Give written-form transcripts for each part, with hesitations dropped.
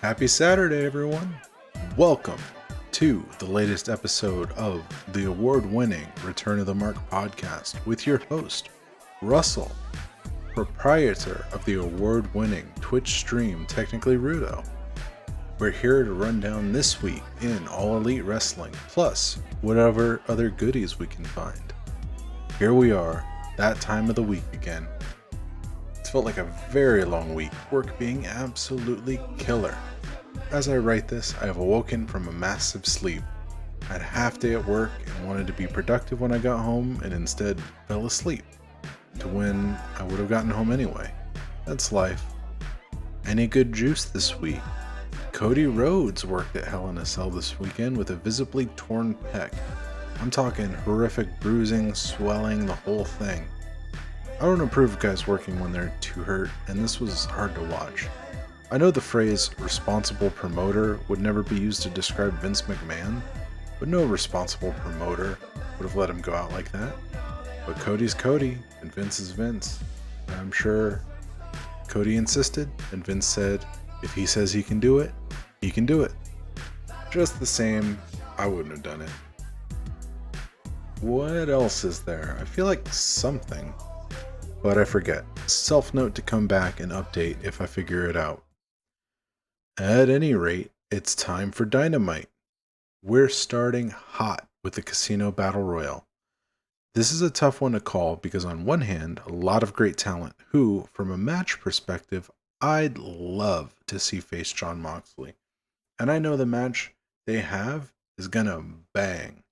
Happy Saturday, everyone! Welcome to the latest episode of the award-winning Return of the Mark podcast with your host, Russell, proprietor of the award-winning Twitch stream Technically Rudo. We're here to run down this week in All Elite Wrestling, plus whatever other goodies we can find. Here we are, that time of the week again. It's felt like a very long week, work being absolutely killer. As I write this, I have awoken from a massive sleep. I had a half day at work and wanted to be productive when I got home and instead fell asleep to when I would have gotten home anyway. That's life. Any good juice this week? Cody Rhodes worked at Hell in a Cell this weekend with a visibly torn pec. I'm talking horrific bruising, swelling, the whole thing. I don't approve of guys working when they're too hurt, and this was hard to watch. I know the phrase responsible promoter would never be used to describe Vince McMahon, but no responsible promoter would have let him go out like that. But Cody's Cody, and Vince is Vince. And I'm sure Cody insisted, and Vince said, if he says he can do it, he can do it. Just the same, I wouldn't have done it. What else is there? I feel like something, but I forget. Self-note to come back and update if I figure it out. At any rate, it's time for Dynamite. We're starting hot with the Casino Battle Royal. This is a tough one to call because on one hand, a lot of great talent who, from a match perspective, I'd love to see face Jon Moxley. And I know the match they have is gonna bang.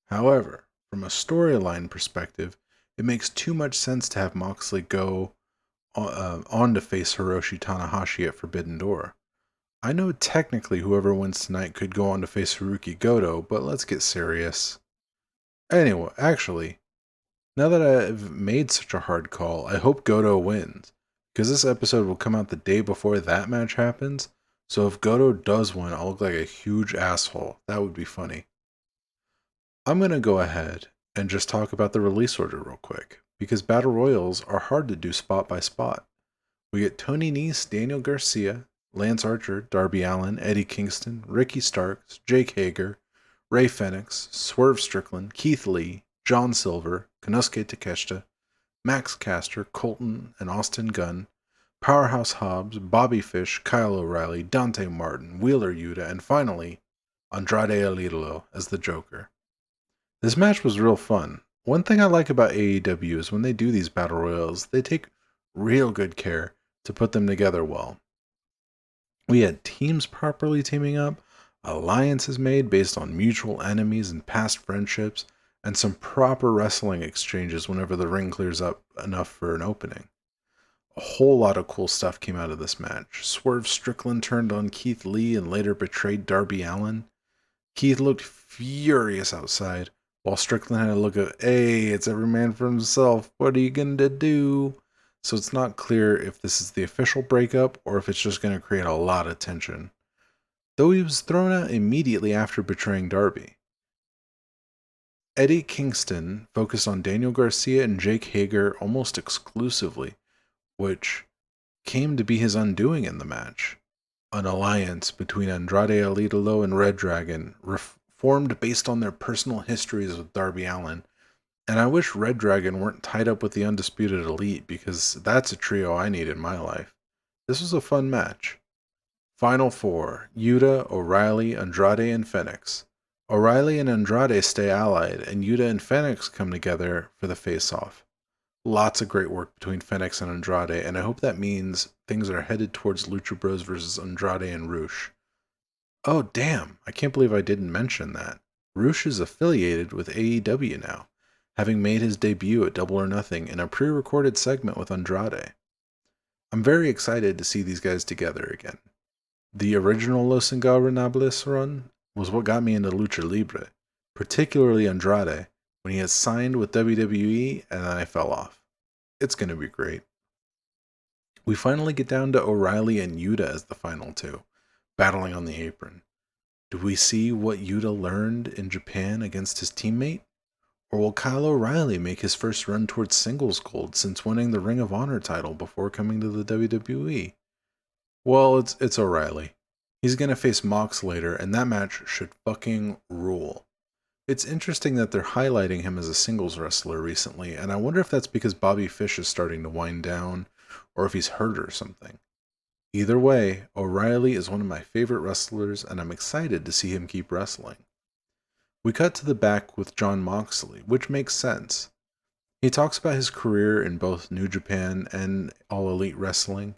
However, from a storyline perspective, it makes too much sense to have Moxley go on to face Hiroshi Tanahashi at Forbidden Door. I know technically whoever wins tonight could go on to face Haruki Goto, but let's get serious. Anyway, actually, now that I've made such a hard call, I hope Goto wins, because this episode will come out the day before that match happens, so if Goto does win, I'll look like a huge asshole. That would be funny. I'm going to go ahead and just talk about the release order real quick, because Battle Royals are hard to do spot by spot. We get Tony Nese, Daniel Garcia, Lance Archer, Darby Allin, Eddie Kingston, Ricky Starks, Jake Hager, Ray Fenix, Swerve Strickland, Keith Lee, John Silver, Konosuke Takeshita, Max Caster, Colton and Austin Gunn, Powerhouse Hobbs, Bobby Fish, Kyle O'Reilly, Dante Martin, Wheeler Yuta, and finally, Andrade El Idolo as the Joker. This match was real fun. One thing I like about AEW is when they do these battle royals, they take real good care to put them together well. We had teams properly teaming up, alliances made based on mutual enemies and past friendships, and some proper wrestling exchanges whenever the ring clears up enough for an opening. A whole lot of cool stuff came out of this match. Swerve Strickland turned on Keith Lee and later betrayed Darby Allin. Keith looked furious outside, while Strickland had a look of, hey, it's every man for himself, what are you gonna do? So it's not clear if this is the official breakup or if it's just going to create a lot of tension. Though he was thrown out immediately after betraying Darby. Eddie Kingston focused on Daniel Garcia and Jake Hager almost exclusively, which came to be his undoing in the match. An alliance between Andrade El Idolo and Red Dragon formed based on their personal histories with Darby Allin. And I wish Red Dragon weren't tied up with the Undisputed Elite because that's a trio I need in my life. This was a fun match. Final four, Yuta, O'Reilly, Andrade, and Fenix. O'Reilly and Andrade stay allied, and Yuta and Fenix come together for the face-off. Lots of great work between Fenix and Andrade, and I hope that means things are headed towards Lucha Bros versus Andrade and Rush. Oh damn, I can't believe I didn't mention that. Rush is affiliated with AEW now, having made his debut at Double or Nothing in a pre-recorded segment with Andrade. I'm very excited to see these guys together again. The original Los Ingobernables run was what got me into Lucha Libre, particularly Andrade, when he had signed with WWE and then I fell off. It's going to be great. We finally get down to O'Reilly and Yuta as the final two, battling on the apron. Do we see what Yuta learned in Japan against his teammate? Or will Kyle O'Reilly make his first run towards singles gold since winning the Ring of Honor title before coming to the WWE? Well, it's O'Reilly. He's gonna face Mox later, and that match should fucking rule. It's interesting that they're highlighting him as a singles wrestler recently, and I wonder if that's because Bobby Fish is starting to wind down, or if he's hurt or something. Either way, O'Reilly is one of my favorite wrestlers, and I'm excited to see him keep wrestling. We cut to the back with Jon Moxley, which makes sense. He talks about his career in both New Japan and All Elite Wrestling.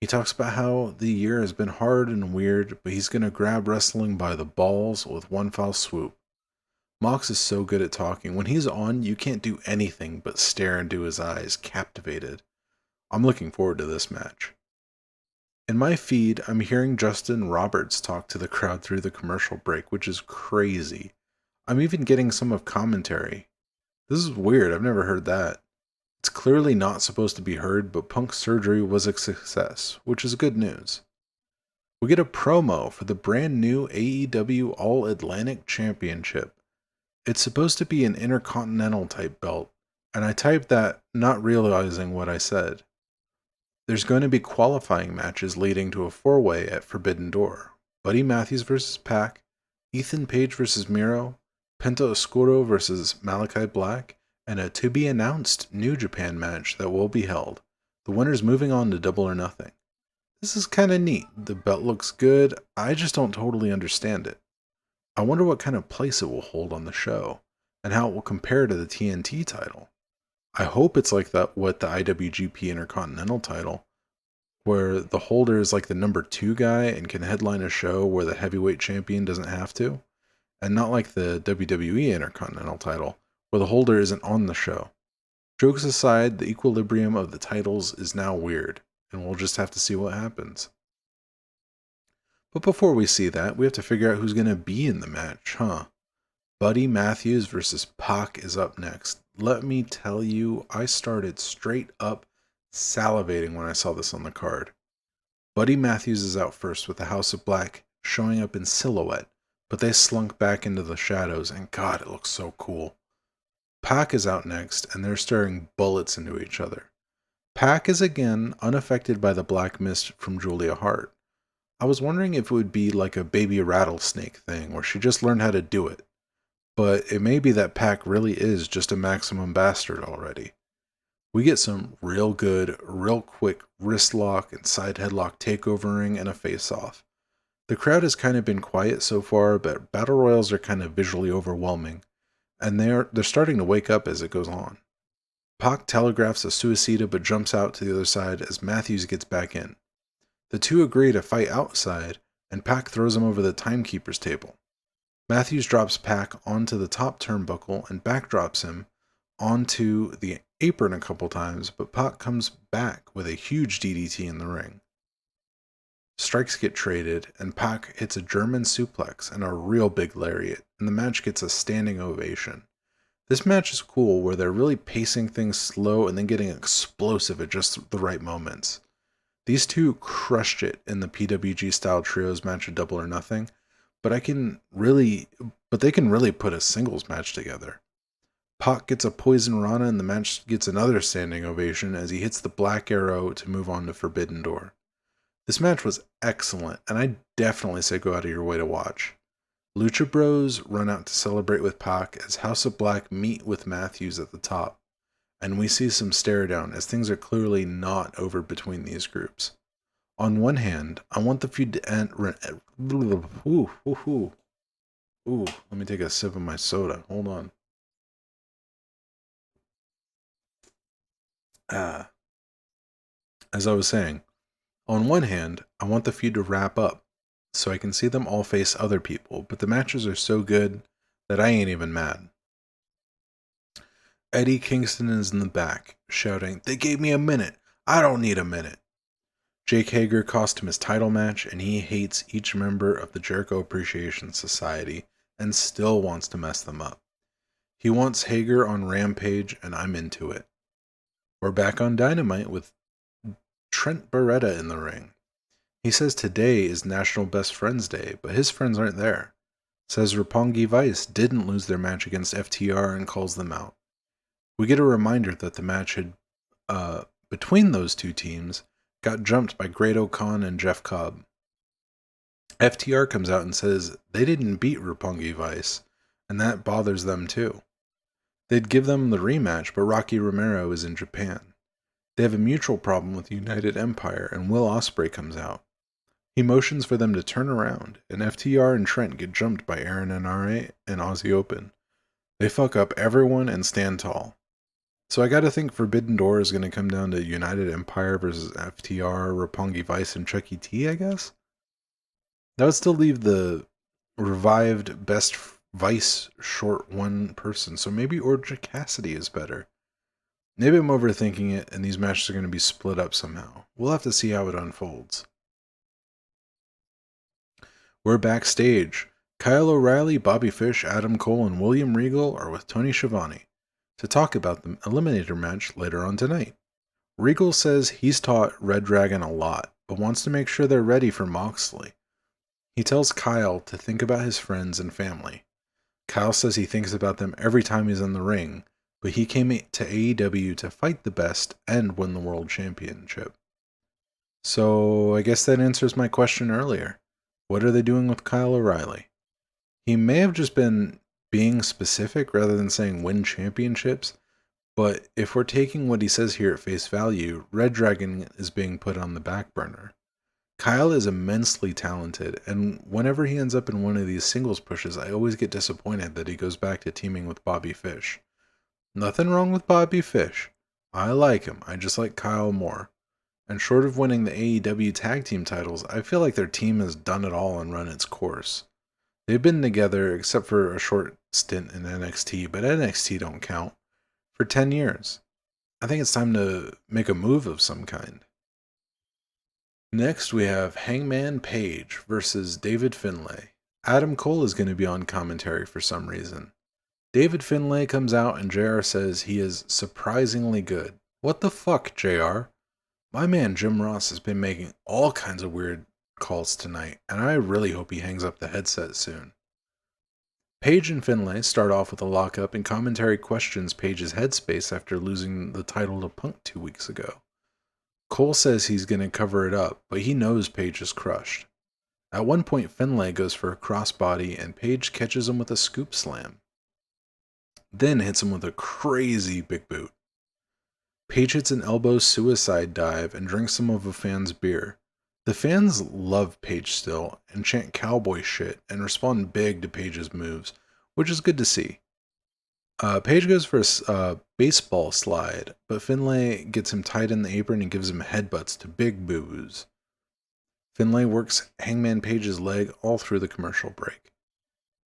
He talks about how the year has been hard and weird, but he's going to grab wrestling by the balls with one foul swoop. Mox is so good at talking. When he's on, you can't do anything but stare into his eyes, captivated. I'm looking forward to this match. In my feed, I'm hearing Justin Roberts talk to the crowd through the commercial break, which is crazy. I'm even getting some of commentary. This is weird, I've never heard that. It's clearly not supposed to be heard, but Punk's surgery was a success, which is good news. We get a promo for the brand new AEW All Atlantic Championship. It's supposed to be an intercontinental type belt, and I typed that not realizing what I said. There's going to be qualifying matches leading to a four-way at Forbidden Door. Buddy Matthews vs. Pac, Ethan Page vs. Miro, Penta Oscuro vs. Malachi Black, and a to-be-announced New Japan match that will be held. The winner's moving on to Double or Nothing. This is kinda neat. The belt looks good, I just don't totally understand it. I wonder what kind of place it will hold on the show, and how it will compare to the TNT title. I hope it's like what the IWGP Intercontinental title, where the holder is like the number 2 guy and can headline a show where the heavyweight champion doesn't have to, and not like the WWE Intercontinental title, where the holder isn't on the show. Jokes aside, the equilibrium of the titles is now weird, and we'll just have to see what happens. But before we see that, we have to figure out who's going to be in the match, huh? Buddy Matthews versus Pac is up next. Let me tell you, I started straight up salivating when I saw this on the card. Buddy Matthews is out first with the House of Black showing up in silhouette, but they slunk back into the shadows, and God, it looks so cool. Pac is out next, and they're staring bullets into each other. Pac is again unaffected by the black mist from Julia Hart. I was wondering if it would be like a baby rattlesnake thing, where she just learned how to do it. But it may be that Pac really is just a maximum bastard already. We get some real good, real quick wrist lock and side headlock takeovering and a face-off. The crowd has kind of been quiet so far, but battle royals are kind of visually overwhelming, and they're starting to wake up as it goes on. Pac telegraphs a suicida but jumps out to the other side as Matthews gets back in. The two agree to fight outside, and Pac throws him over the timekeeper's table. Matthews drops Pac onto the top turnbuckle and backdrops him onto the apron a couple times, but Pac comes back with a huge DDT in the ring. Strikes get traded, and Pac hits a German suplex and a real big lariat, and the match gets a standing ovation. This match is cool, where they're really pacing things slow and then getting explosive at just the right moments. These two crushed it in the PWG style trios match at Double or Nothing, but they can really put a singles match together. Pac gets a poison rana, and the match gets another standing ovation as he hits the Black Arrow to move on to Forbidden Door. This match was excellent, and I definitely say go out of your way to watch. Lucha Bros run out to celebrate with Pac as House of Black meet with Matthews at the top, and we see some stare down as things are clearly not over between these groups. On one hand, I want the feud to end. Let me take a sip of my soda. Hold on. As I was saying, on one hand, I want the feud to wrap up so I can see them all face other people, but the matches are so good that I ain't even mad. Eddie Kingston is in the back, shouting, "They gave me a minute! I don't need a minute!" Jake Hager cost him his title match, and he hates each member of the Jericho Appreciation Society and still wants to mess them up. He wants Hager on Rampage, and I'm into it. We're back on Dynamite with Trent Beretta in the ring. He says today is National Best Friends Day, but his friends aren't there. Says Roppongi Vice didn't lose their match against FTR and calls them out. We get a reminder that the match had between those two teams got jumped by Great O'Khan and Jeff Cobb. FTR comes out and says they didn't beat Roppongi Vice, and that bothers them too. They'd give them the rematch, but Rocky Romero is in Japan. They have a mutual problem with United Empire, and Will Ospreay comes out. He motions for them to turn around, and FTR and Trent get jumped by Aaron Enare and Aussie Open. They fuck up everyone and stand tall. So I gotta think Forbidden Door is gonna come down to United Empire versus FTR, Roppongi Vice, and Chucky T, I guess? That would still leave the revived Best Vice short one person, so maybe Orja Cassidy is better. Maybe I'm overthinking it, and these matches are going to be split up somehow. We'll have to see how it unfolds. We're backstage. Kyle O'Reilly, Bobby Fish, Adam Cole, and William Regal are with Tony Schiavone to talk about the Eliminator match later on tonight. Regal says he's taught Red Dragon a lot, but wants to make sure they're ready for Moxley. He tells Kyle to think about his friends and family. Kyle says he thinks about them every time he's in the ring, but he came to AEW to fight the best and win the World Championship. So I guess that answers my question earlier. What are they doing with Kyle O'Reilly? He may have just been being specific rather than saying win championships, but if we're taking what he says here at face value, Red Dragon is being put on the back burner. Kyle is immensely talented, and whenever he ends up in one of these singles pushes, I always get disappointed that he goes back to teaming with Bobby Fish. Nothing wrong with Bobby Fish. I like him, I just like Kyle more. And short of winning the AEW tag team titles, I feel like their team has done it all and run its course. They've been together, except for a short stint in NXT, but NXT don't count, for 10 years. I think it's time to make a move of some kind. Next, we have Hangman Page versus David Finlay. Adam Cole is going to be on commentary for some reason. David Finlay comes out and JR says he is surprisingly good. What the fuck, JR? My man Jim Ross has been making all kinds of weird calls tonight, and I really hope he hangs up the headset soon. Page and Finlay start off with a lockup, and commentary questions Page's headspace after losing the title to Punk 2 weeks ago. Cole says he's going to cover it up, but he knows Page is crushed. At one point, Finlay goes for a crossbody, and Page catches him with a scoop slam. Then hits him with a crazy big boot. Page hits an elbow suicide dive and drinks some of a fan's beer. The fans love Page still and chant cowboy shit and respond big to Page's moves, which is good to see. Page goes for a baseball slide, but Finlay gets him tied in the apron and gives him headbutts to big boos. Finlay works Hangman Page's leg all through the commercial break.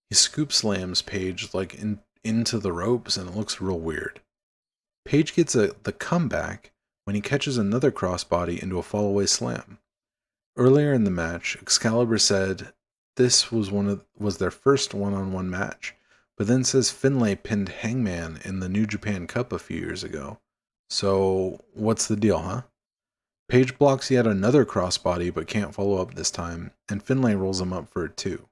He scoop slams Page like into the ropes, and it looks real weird. Page gets the comeback when he catches another crossbody into a fallaway slam. Earlier in the match, Excalibur said this was their first one-on-one match, but then says Finlay pinned Hangman in the New Japan Cup a few years ago. So, what's the deal, huh? Page blocks yet another crossbody but can't follow up this time, and Finlay rolls him up for a 2.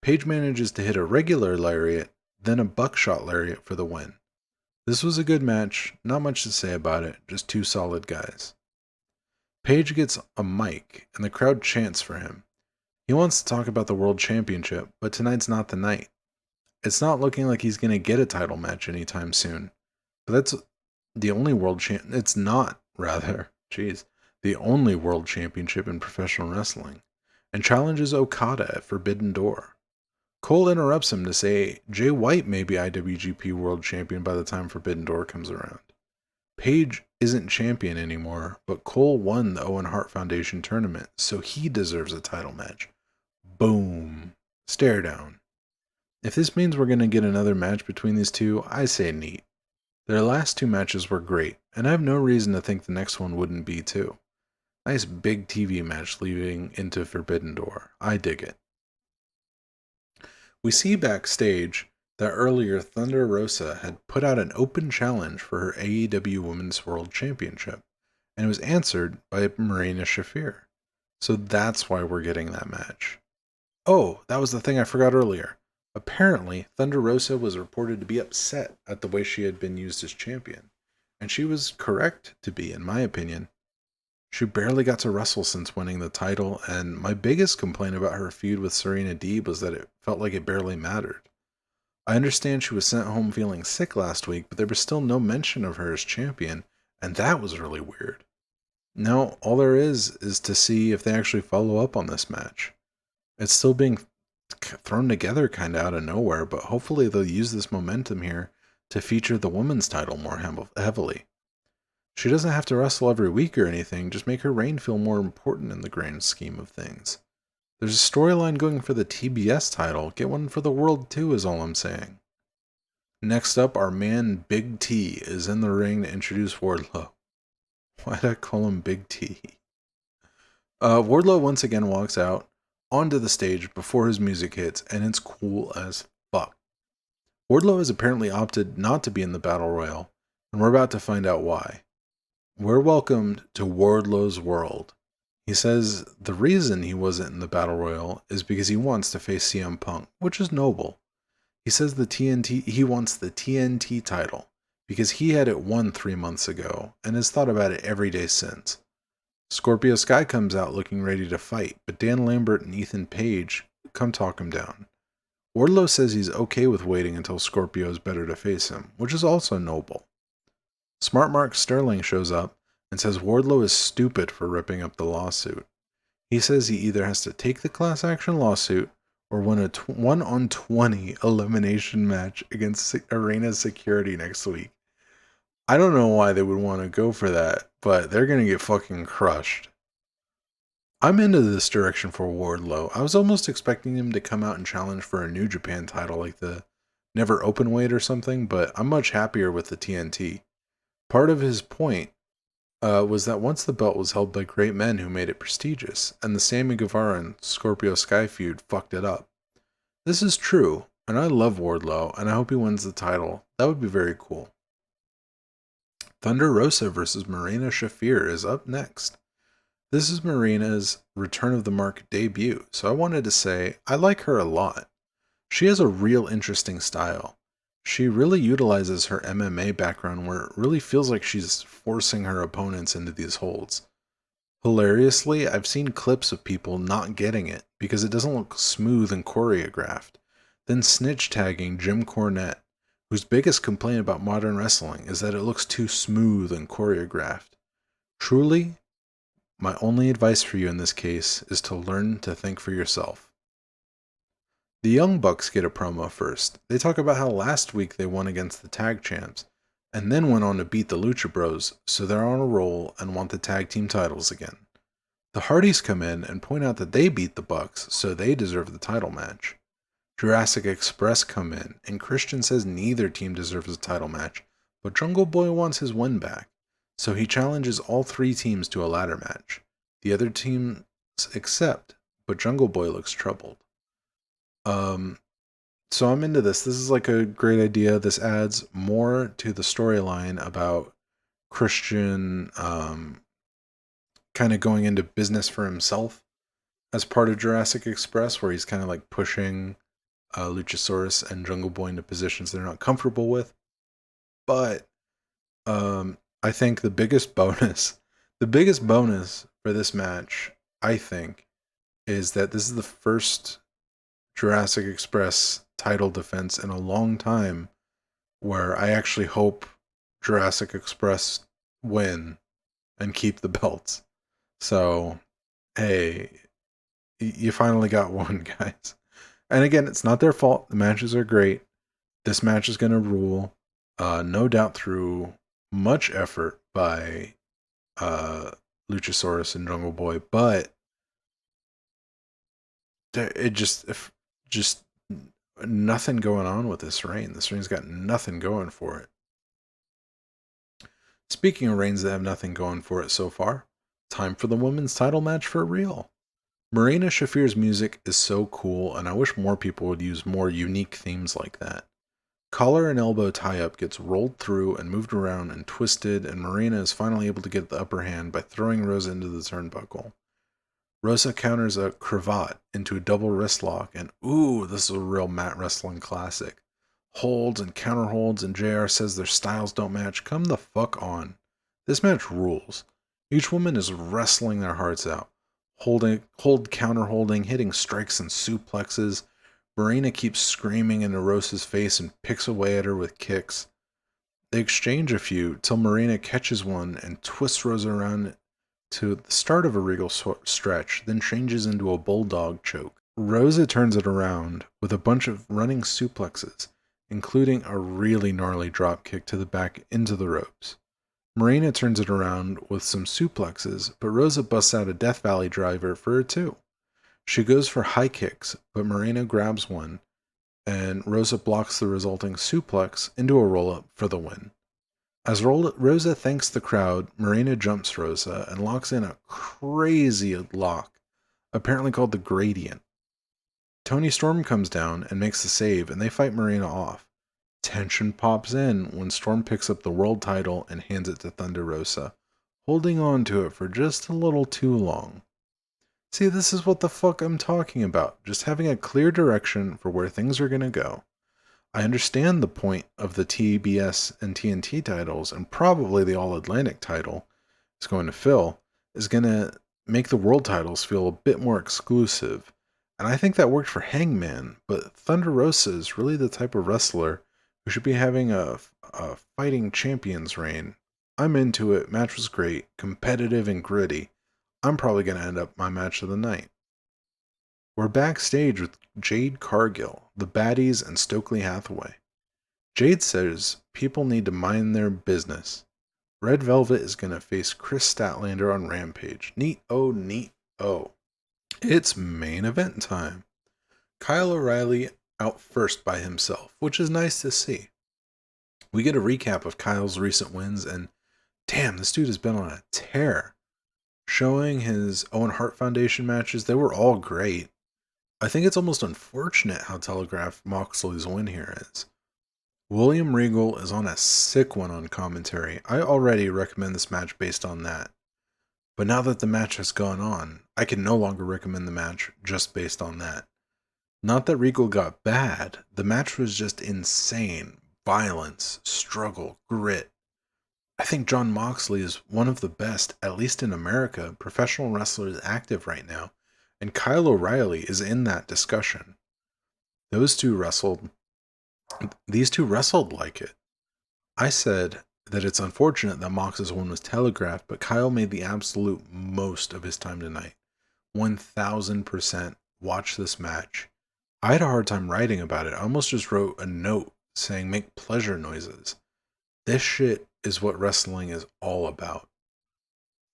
Page manages to hit a regular lariat, then a buckshot lariat for the win. This was a good match, not much to say about it, just 2 solid guys. Page gets a mic, and the crowd chants for him. He wants to talk about the World Championship, but tonight's not the night. It's not looking like he's going to get a title match anytime soon. But that's the only it's not, rather, the only World Championship in professional wrestling, and challenges Okada at Forbidden Door. Cole interrupts him to say Jay White may be IWGP World Champion by the time Forbidden Door comes around. Page isn't champion anymore, but Cole won the Owen Hart Foundation tournament, so he deserves a title match. Boom. Stare down. If this means we're going to get another match between these two, I say neat. Their last 2 matches were great, and I have no reason to think the next one wouldn't be too. Nice big TV match leading into Forbidden Door. I dig it. We see backstage that earlier Thunder Rosa had put out an open challenge for her AEW Women's World Championship, and it was answered by Marina Shafir. So that's why we're getting that match. Oh, that was the thing I forgot earlier. Apparently, Thunder Rosa was reported to be upset at the way she had been used as champion, and she was correct to be, in my opinion. She barely got to wrestle since winning the title, and my biggest complaint about her feud with Serena Deeb was that it felt like it barely mattered. I understand she was sent home feeling sick last week, but there was still no mention of her as champion, and that was really weird. Now, all there is to see if they actually follow up on this match. It's still being thrown together kind of out of nowhere, but hopefully they'll use this momentum here to feature the women's title more heavily. She doesn't have to wrestle every week or anything, just make her reign feel more important in the grand scheme of things. There's a storyline going for the TBS title, get one for the world too is all I'm saying. Next up, our man Big T is in the ring to introduce Wardlow. Why'd I call him Big T? Wardlow once again walks out onto the stage before his music hits, and it's cool as fuck. Wardlow has apparently opted not to be in the Battle Royal, and we're about to find out why. We're welcomed to Wardlow's world. He says the reason he wasn't in the Battle Royal is because he wants to face CM Punk, which is noble. He says he wants the TNT title because he had it won 3 months ago and has thought about it every day since. Scorpio Sky comes out looking ready to fight, but Dan Lambert and Ethan Page come talk him down. Wardlow says he's okay with waiting until Scorpio is better to face him, which is also noble. Smart Mark Sterling shows up and says Wardlow is stupid for ripping up the lawsuit. He says he either has to take the class action lawsuit or win a 1-on-20 elimination match against Arena Security next week. I don't know why they would want to go for that, but they're going to get fucking crushed. I'm into this direction for Wardlow. I was almost expecting him to come out and challenge for a New Japan title like the Never Openweight or something, but I'm much happier with the TNT. Part of his point was that once the belt was held by great men who made it prestigious, and the Sammy Guevara and Scorpio Sky feud fucked it up. This is true, and I love Wardlow, and I hope he wins the title. That would be very cool. Thunder Rosa versus Marina Shafir is up next. This is Marina's Return of the Mark debut, so I wanted to say I like her a lot. She has a real interesting style. She really utilizes her MMA background where it really feels like she's forcing her opponents into these holds. Hilariously, I've seen clips of people not getting it because it doesn't look smooth and choreographed, then snitch tagging Jim Cornette, whose biggest complaint about modern wrestling is that it looks too smooth and choreographed. Truly, my only advice for you in this case is to learn to think for yourself. The Young Bucks get a promo first. They talk about how last week they won against the tag champs, and then went on to beat the Lucha Bros, so they're on a roll and want the tag team titles again. The Hardys come in and point out that they beat the Bucks, so they deserve the title match. Jurassic Express come in, and Christian says neither team deserves a title match, but Jungle Boy wants his win back, so he challenges all 3 teams to a ladder match. The other teams accept, but Jungle Boy looks troubled. So I'm into this. This is like a great idea. This adds more to the storyline about Christian kind of going into business for himself as part of Jurassic Express, where he's kind of like pushing Luchasaurus and Jungle Boy into positions they're not comfortable with. But I think the biggest bonus for this match, I think, is that this is the first Jurassic Express title defense in a long time where I actually hope Jurassic Express win and keep the belts. So, hey, you finally got one, guys. And again, it's not their fault. The matches are great. This match is going to rule, no doubt through much effort by Luchasaurus and Jungle Boy, but it just nothing going on with this reign. This reign's got nothing going for it. Speaking of reigns that have nothing going for it so far, time for the women's title match for real. Marina Shafir's music is so cool, and I wish more people would use more unique themes like that. Collar and elbow tie-up gets rolled through and moved around and twisted, and Marina is finally able to get the upper hand by throwing Rosa into the turnbuckle. Rosa counters a cravat into a double wrist lock, and ooh, this is a real mat wrestling classic. Holds and counter holds, and JR says their styles don't match. Come the fuck on. This match rules. Each woman is wrestling their hearts out, counter holding, hitting strikes and suplexes. Marina keeps screaming into Rosa's face and picks away at her with kicks. They exchange a few till Marina catches one and twists Rosa around to the start of a regal stretch, then changes into a bulldog choke. Rosa turns it around with a bunch of running suplexes, including a really gnarly drop kick to the back into the ropes. Marina turns it around with some suplexes, but Rosa busts out a Death Valley driver for her too. She goes for high kicks, but Marina grabs one, and Rosa blocks the resulting suplex into a roll-up for the win. As Rosa thanks the crowd, Marina jumps Rosa and locks in a crazy lock, apparently called the Gradient. Toni Storm comes down and makes the save, and they fight Marina off. Tension pops in when Storm picks up the world title and hands it to Thunder Rosa, holding on to it for just a little too long. See, this is what the fuck I'm talking about, just having a clear direction for where things are gonna go. I understand the point of the TBS and TNT titles, and probably the All-Atlantic title is going to is going to make the world titles feel a bit more exclusive. And I think that worked for Hangman, but Thunder Rosa is really the type of wrestler who should be having a fighting champions reign. I'm into it. Match was great, competitive and gritty. I'm probably going to end up my match of the night. We're backstage with Jade Cargill, the baddies, and Stokely Hathaway. Jade says people need to mind their business. Red Velvet is going to face Chris Statlander on Rampage. Neat-o, neat-o. It's main event time. Kyle O'Reilly out first by himself, which is nice to see. We get a recap of Kyle's recent wins, and damn, this dude has been on a tear. Showing his Owen Hart Foundation matches, they were all great. I think it's almost unfortunate how telegraphed Moxley's win here is. William Regal is on a sick one on commentary. I already recommend this match based on that. But now that the match has gone on, I can no longer recommend the match just based on that. Not that Regal got bad, the match was just insane. Violence, struggle, grit. I think Jon Moxley is one of the best, at least in America, professional wrestlers active right now, and Kyle O'Reilly is in that discussion. These two wrestled like it. I said that it's unfortunate that Mox's win was telegraphed, but Kyle made the absolute most of his time tonight. 1000% watch this match. I had a hard time writing about it. I almost just wrote a note saying make pleasure noises. This shit is what wrestling is all about.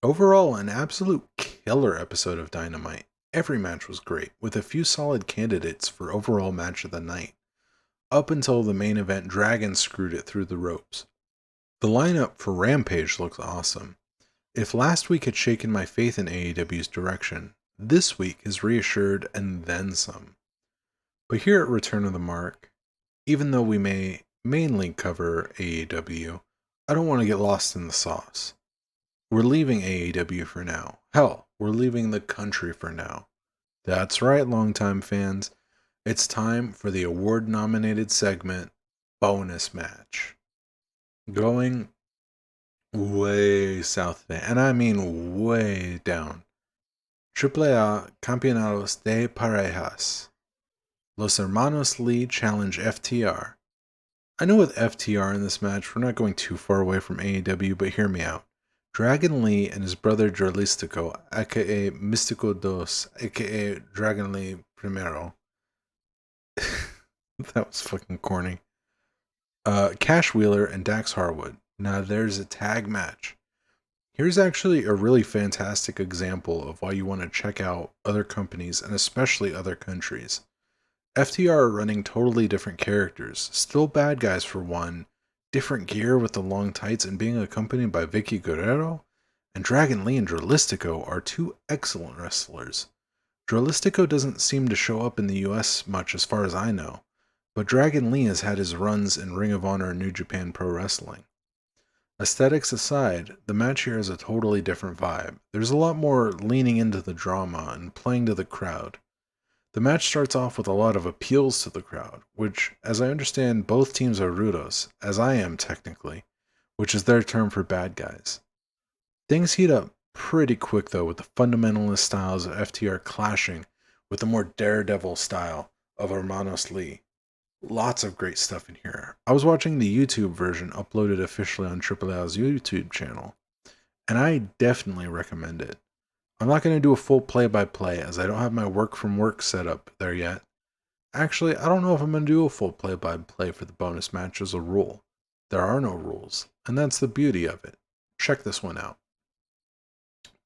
Overall, an absolute killer episode of Dynamite. Every match was great, with a few solid candidates for overall match of the night. Up until the main event, Dragon screwed it through the ropes. The lineup for Rampage looks awesome. If last week had shaken my faith in AEW's direction, this week is reassured and then some. But here at Return of the Mark, even though we may mainly cover AEW, I don't want to get lost in the sauce. We're leaving AEW for now. Hell, we're leaving the country for now. That's right, longtime fans. It's time for the award-nominated segment, Bonus Match. Going way south, and I mean way down. AAA Campeonatos de Parejas. Los Hermanos Lee challenge FTR. I know with FTR in this match, we're not going too far away from AEW, but hear me out. Dragon Lee and his brother Jalisco, aka Mystico Dos, aka Dragon Lee Primero. That was fucking corny. Cash Wheeler and Dax Harwood. Now there's a tag match. Here's actually a really fantastic example of why you want to check out other companies and especially other countries. FTR are running totally different characters, still bad guys for one, different gear with the long tights and being accompanied by Vicky Guerrero, and Dragon Lee and Dralistico are two excellent wrestlers. Dralistico doesn't seem to show up in the US much as far as I know, but Dragon Lee has had his runs in Ring of Honor and New Japan Pro Wrestling. Aesthetics aside, the match here has a totally different vibe. There's a lot more leaning into the drama and playing to the crowd. The match starts off with a lot of appeals to the crowd, which, as I understand, both teams are rudos, as I am technically, which is their term for bad guys. Things heat up pretty quick though, with the fundamentalist styles of FTR clashing with the more daredevil style of Hermanos Lee. Lots of great stuff in here. I was watching the YouTube version uploaded officially on Triple L's YouTube channel, and I definitely recommend it. I'm not going to do a full play-by-play as I don't have my work from work set up there yet. Actually, I don't know if I'm going to do a full play-by-play for the bonus match as a rule. There are no rules, and that's the beauty of it. Check this one out.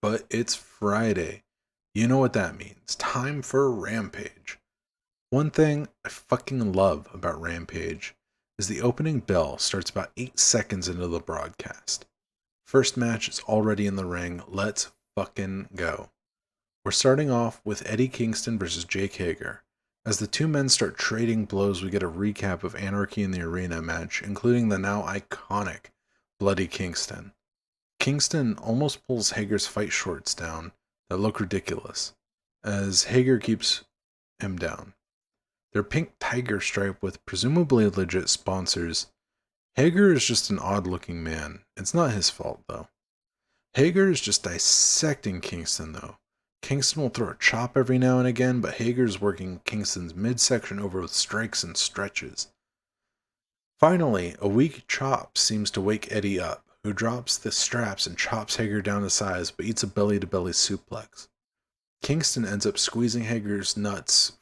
But it's Friday. You know what that means. Time for Rampage. One thing I fucking love about Rampage is the opening bell starts about 8 seconds into the broadcast. First match is already in the ring. Let's fucking go. We're starting off with Eddie Kingston versus Jake Hager. As the two men start trading blows, we get a recap of Anarchy in the Arena match, including the now iconic Bloody Kingston. Kingston almost pulls Hager's fight shorts down that look ridiculous, as Hager keeps him down. Their pink tiger stripe with presumably legit sponsors. Hager is just an odd-looking man. It's not his fault, though. Hager is just dissecting Kingston, though. Kingston will throw a chop every now and again, but Hager's working Kingston's midsection over with strikes and stretches. Finally, a weak chop seems to wake Eddie up, who drops the straps and chops Hager down to size, but eats a belly-to-belly suplex. Kingston ends up squeezing Hager's nuts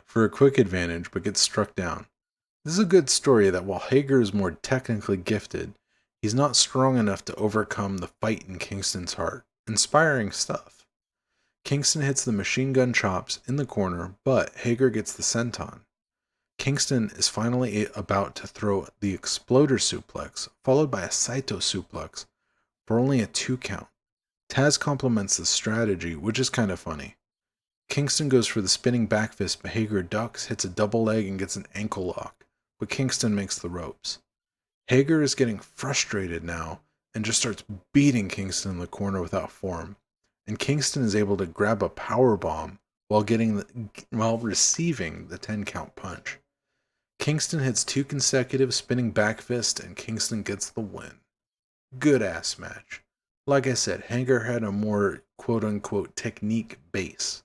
for a quick advantage, but gets struck down. This is a good story that while Hager is more technically gifted, he's not strong enough to overcome the fight in Kingston's heart. Inspiring stuff. Kingston hits the machine gun chops in the corner, but Hager gets the senton. Kingston is finally about to throw the exploder suplex, followed by a Saito suplex, for only a 2 count. Taz compliments the strategy, which is kind of funny. Kingston goes for the spinning back fist, but Hager ducks, hits a double leg, and gets an ankle lock, but Kingston makes the ropes. Hager is getting frustrated now, and just starts beating Kingston in the corner without form, and Kingston is able to grab a power bomb while receiving the 10 count punch. Kingston hits 2 consecutive spinning back fists, and Kingston gets the win. Good ass match. Like I said, Hager had a more quote unquote technique base,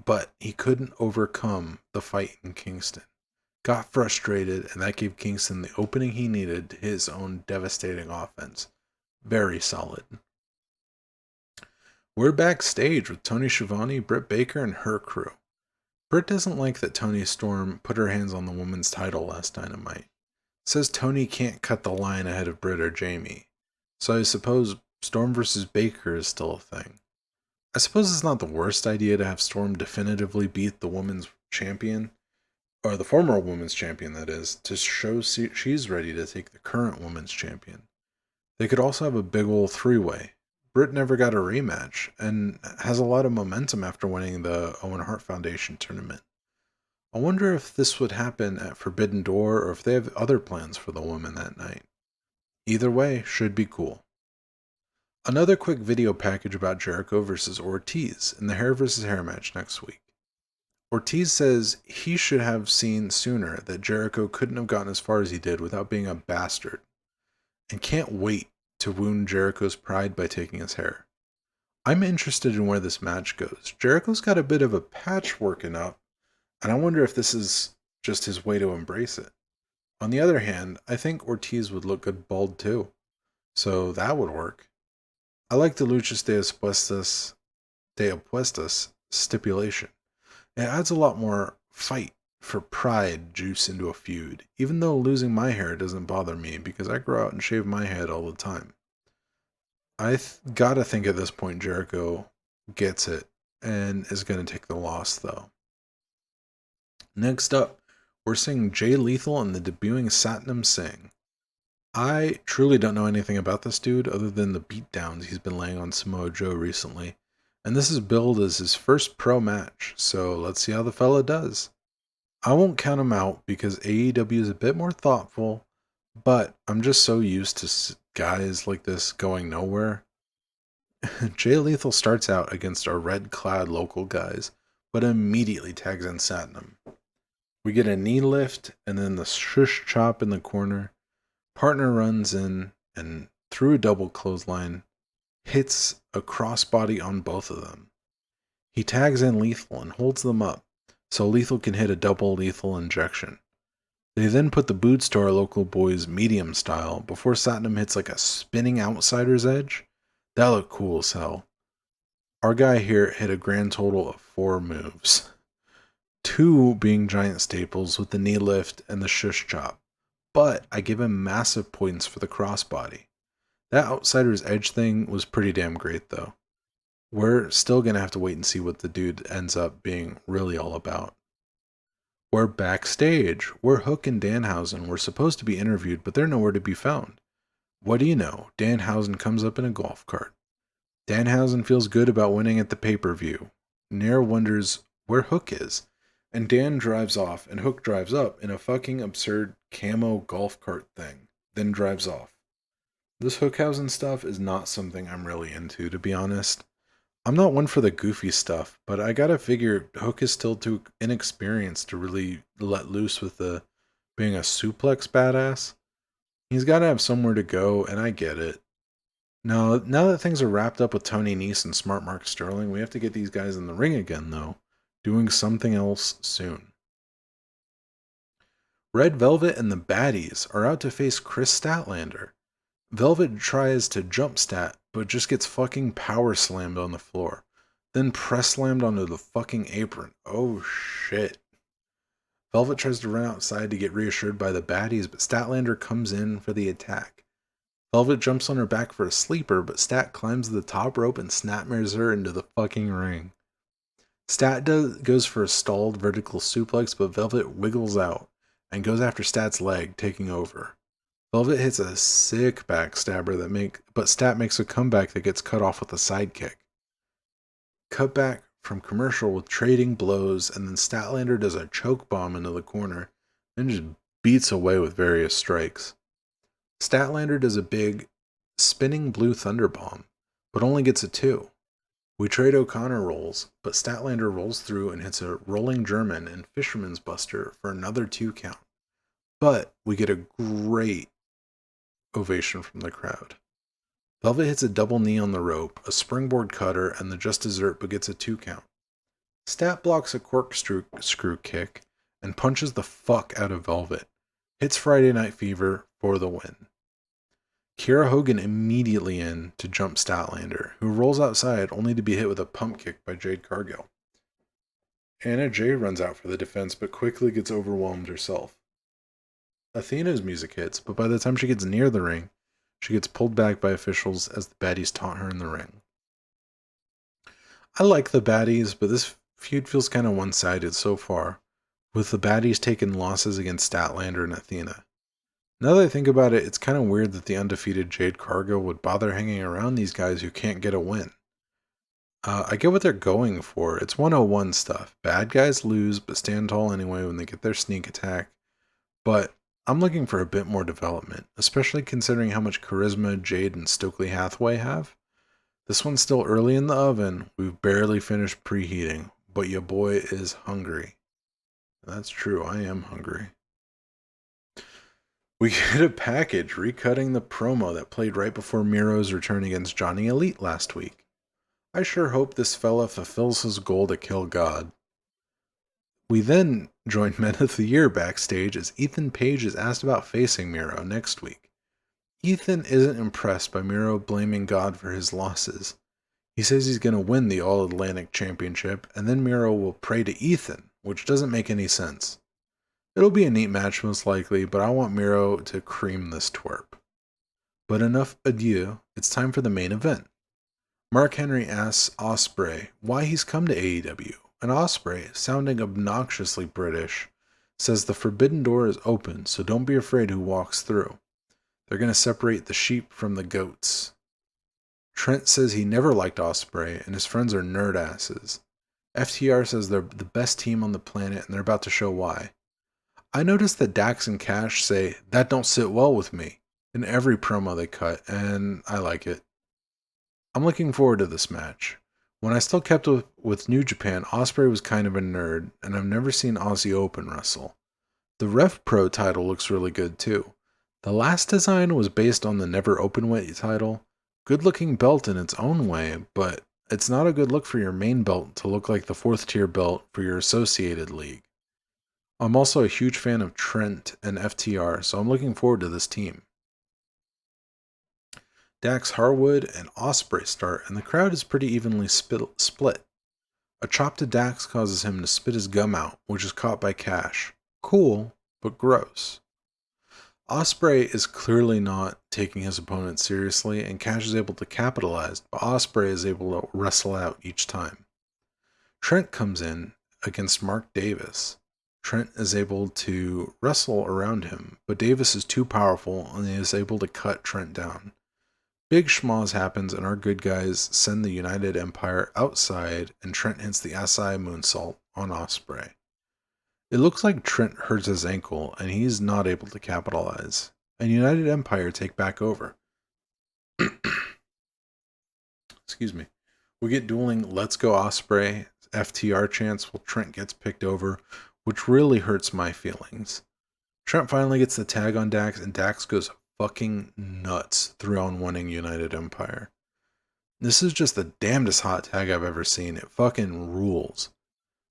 but he couldn't overcome the fight in Kingston. Got frustrated, and that gave Kingston the opening he needed to his own devastating offense. Very solid. We're backstage with Tony Schiavone, Britt Baker, and her crew. Britt doesn't like that Toni Storm put her hands on the women's title last Dynamite. Says Tony can't cut the line ahead of Britt or Jamie. So I suppose Storm versus Baker is still a thing. I suppose it's not the worst idea to have Storm definitively beat the women's champion, or the former women's champion that is, to show she's ready to take the current women's champion. They could also have a big ol' 3-way. Britt never got a rematch, and has a lot of momentum after winning the Owen Hart Foundation tournament. I wonder if this would happen at Forbidden Door, or if they have other plans for the women that night. Either way, should be cool. Another quick video package about Jericho versus Ortiz in the hair versus hair match next week. Ortiz says he should have seen sooner that Jericho couldn't have gotten as far as he did without being a bastard, and can't wait to wound Jericho's pride by taking his hair. I'm interested in where this match goes. Jericho's got a bit of a patch working up, and I wonder if this is just his way to embrace it. On the other hand, I think Ortiz would look good bald too, so that would work. I like the Luchas de Apuestas stipulation. It adds a lot more fight for pride juice into a feud, even though losing my hair doesn't bother me because I grow out and shave my head all the time. I gotta think at this point Jericho gets it and is gonna take the loss though. Next up, we're seeing Jay Lethal and the debuting Satnam Singh. I truly don't know anything about this dude other than the beatdowns he's been laying on Samoa Joe recently, and this is billed as his first pro match, so let's see how the fella does. I won't count him out because AEW is a bit more thoughtful, but I'm just so used to guys like this going nowhere. Jay Lethal starts out against our red-clad local guys, but immediately tags in Satnam. We get a knee lift and then the shush chop in the corner. Partner runs in and through a double clothesline hits a crossbody on both of them. He tags in Lethal and holds them up, so Lethal can hit a double lethal injection. They then put the boots to our local boy's medium style before Satnam hits like a spinning outsider's edge. That looked cool as hell. Our guy here hit a grand total of 4 moves. 2 being giant staples with the knee lift and the shush chop. But I give him massive points for the crossbody. That outsider's edge thing was pretty damn great though. We're still gonna have to wait and see what the dude ends up being really all about. We're backstage, where Hook and Danhausen were supposed to be interviewed, but they're nowhere to be found. What do you know? Danhausen comes up in a golf cart. Danhausen feels good about winning at the pay-per-view. Nair wonders where Hook is, and Dan drives off, and Hook drives up in a fucking absurd camo golf cart thing, then drives off. This Hookhausen stuff is not something I'm really into, to be honest. I'm not one for the goofy stuff, but I gotta figure Hook is still too inexperienced to really let loose with being a suplex badass. He's gotta have somewhere to go, and I get it. Now that things are wrapped up with Tony Nese and Smart Mark Sterling, we have to get these guys in the ring again, though. Doing something else soon. Red Velvet and the Baddies are out to face Chris Statlander. Velvet tries to jump Stat, but just gets fucking power slammed on the floor. Then press slammed onto the fucking apron. Oh shit. Velvet tries to run outside to get reassured by the baddies, but Statlander comes in for the attack. Velvet jumps on her back for a sleeper, but Stat climbs the top rope and snapmares her into the fucking ring. Stat goes for a stalled vertical suplex, but Velvet wiggles out and goes after Stat's leg, taking over. Velvet hits a sick backstabber but Stat makes a comeback that gets cut off with a sidekick. Cut back from commercial with trading blows, and then Statlander does a choke bomb into the corner, and just beats away with various strikes. Statlander does a big spinning blue thunder bomb, but only gets a 2. We trade O'Connor rolls, but Statlander rolls through and hits a rolling German and Fisherman's Buster for another 2 count. But we get a great ovation from the crowd. Velvet hits a double knee on the rope, a springboard cutter, and the just dessert, but gets a 2 count. Stat blocks a corkscrew kick and punches the fuck out of Velvet. Hits Friday Night Fever for the win. Kiera Hogan immediately in to jump Statlander, who rolls outside only to be hit with a pump kick by Jade Cargill. Anna Jay runs out for the defense, but quickly gets overwhelmed herself. Athena's music hits, but by the time she gets near the ring, she gets pulled back by officials as the baddies taunt her in the ring. I like the baddies, but this feud feels kind of one-sided so far, with the baddies taking losses against Statlander and Athena. Now that I think about it, it's kind of weird that the undefeated Jade Cargill would bother hanging around these guys who can't get a win. I get what they're going for. It's 101 stuff. Bad guys lose, but stand tall anyway when they get their sneak attack. But I'm looking for a bit more development, especially considering how much charisma Jade and Stokely Hathaway have. This one's still early in the oven. We've barely finished preheating, but your boy is hungry. That's true, I am hungry. We get a package recutting the promo that played right before Miro's return against Johnny Elite last week. I sure hope this fella fulfills his goal to kill God. We then join Men of the Year backstage as Ethan Page is asked about facing Miro next week. Ethan isn't impressed by Miro blaming God for his losses. He says he's going to win the All-Atlantic Championship, and then Miro will pray to Ethan, which doesn't make any sense. It'll be a neat match most likely, but I want Miro to cream this twerp. But enough adieu, it's time for the main event. Mark Henry asks Ospreay why he's come to AEW, and Ospreay, sounding obnoxiously British, says the forbidden door is open, so don't be afraid who walks through. They're going to separate the sheep from the goats. Trent says he never liked Ospreay, and his friends are nerd asses. FTR says they're the best team on the planet, and they're about to show why. I noticed that Dax and Cash say, "That don't sit well with me," in every promo they cut, and I like it. I'm looking forward to this match. When I still kept with New Japan, Ospreay was kind of a nerd, and I've never seen Aussie Open wrestle. The Rev Pro title looks really good too. The last design was based on the Never Openweight title, Good looking belt in its own way, but it's not a good look for your main belt to look like the 4th tier belt for your associated league. I'm also a huge fan of Trent and FTR, so I'm looking forward to this team. Dax Harwood and Ospreay start, and the crowd is pretty evenly split. A chop to Dax causes him to spit his gum out, which is caught by Cash. Cool, but gross. Ospreay is clearly not taking his opponent seriously, and Cash is able to capitalize, but Ospreay is able to wrestle out each time. Trent comes in against Mark Davis. Trent is able to wrestle around him, but Davis is too powerful and he is able to cut Trent down. Big schmoz happens and our good guys send the United Empire outside and Trent hits the SI moonsault on Ospreay. It looks like Trent hurts his ankle and he's not able to capitalize, and United Empire take back over. Excuse me. We get dueling Let's Go Ospreay FTR chants while Trent gets picked over, which really hurts my feelings. Trent finally gets the tag on Dax and Dax goes fucking nuts throughout winning United Empire. This is just the damnedest hot tag I've ever seen. It fucking rules.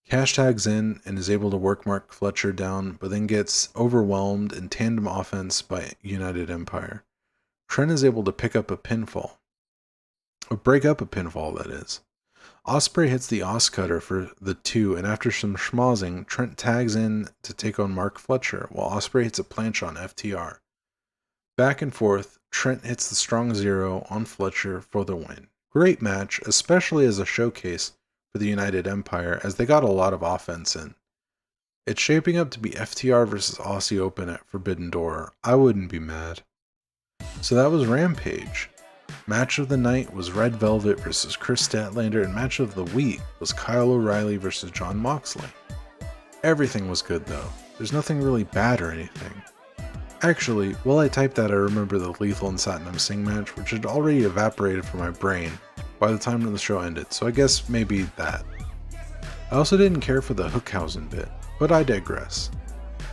Cash tags in and is able to work Mark Fletcher down, but then gets overwhelmed in tandem offense by United Empire. Trent is able to pick up a pinfall. Or break up a pinfall, that is. Ospreay hits the Oscutter for the 2, and after some schmozzing, Trent tags in to take on Mark Fletcher, while Ospreay hits a planche on FTR. Back and forth, Trent hits the Strong Zero on Fletcher for the win. Great match, especially as a showcase for the United Empire, as they got a lot of offense in. It's shaping up to be FTR versus Aussie Open at Forbidden Door. I wouldn't be mad. So that was Rampage. Match of the night was Red Velvet versus Chris Statlander, and match of the week was Kyle O'Reilly versus Jon Moxley. Everything was good though. There's nothing really bad or anything. Actually, while I typed that, I remember the Lethal and Satnam Singh match, which had already evaporated from my brain by the time the show ended, so I guess maybe that. I also didn't care for the Hookhausen bit, but I digress.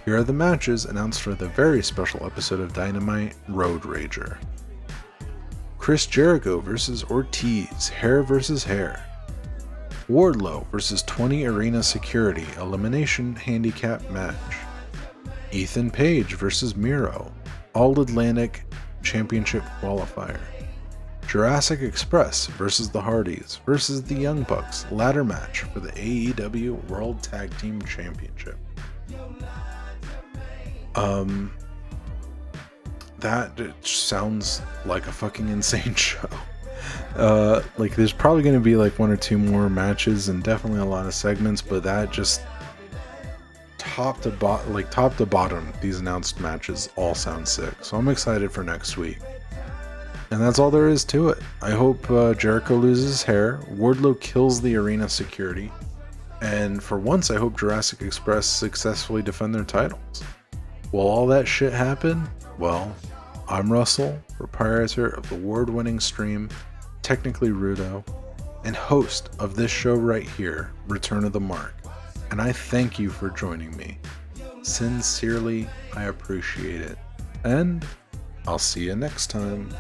Here are the matches announced for the very special episode of Dynamite, Road Rager. Chris Jericho versus Ortiz, hair versus hair. Wardlow versus 20 Arena Security, elimination handicap match. Ethan Page versus Miro, All Atlantic Championship qualifier. Jurassic Express versus the Hardys versus the Young Bucks, ladder match for the AEW World Tag Team Championship. That sounds like a fucking insane show. Like there's probably going to be like 1 or 2 more matches and definitely a lot of segments, but that just top to bottom, these announced matches all sound sick. So I'm excited for next week. And that's all there is to it. I hope Jericho loses his hair, Wardlow kills the Arena Security, and for once I hope Jurassic Express successfully defend their titles. Will all that shit happen? Well, I'm Russell, proprietor of the award-winning stream, Technically Rudo, and host of this show right here, Return of the Mark. And I thank you for joining me. Sincerely, I appreciate it. And I'll see you next time.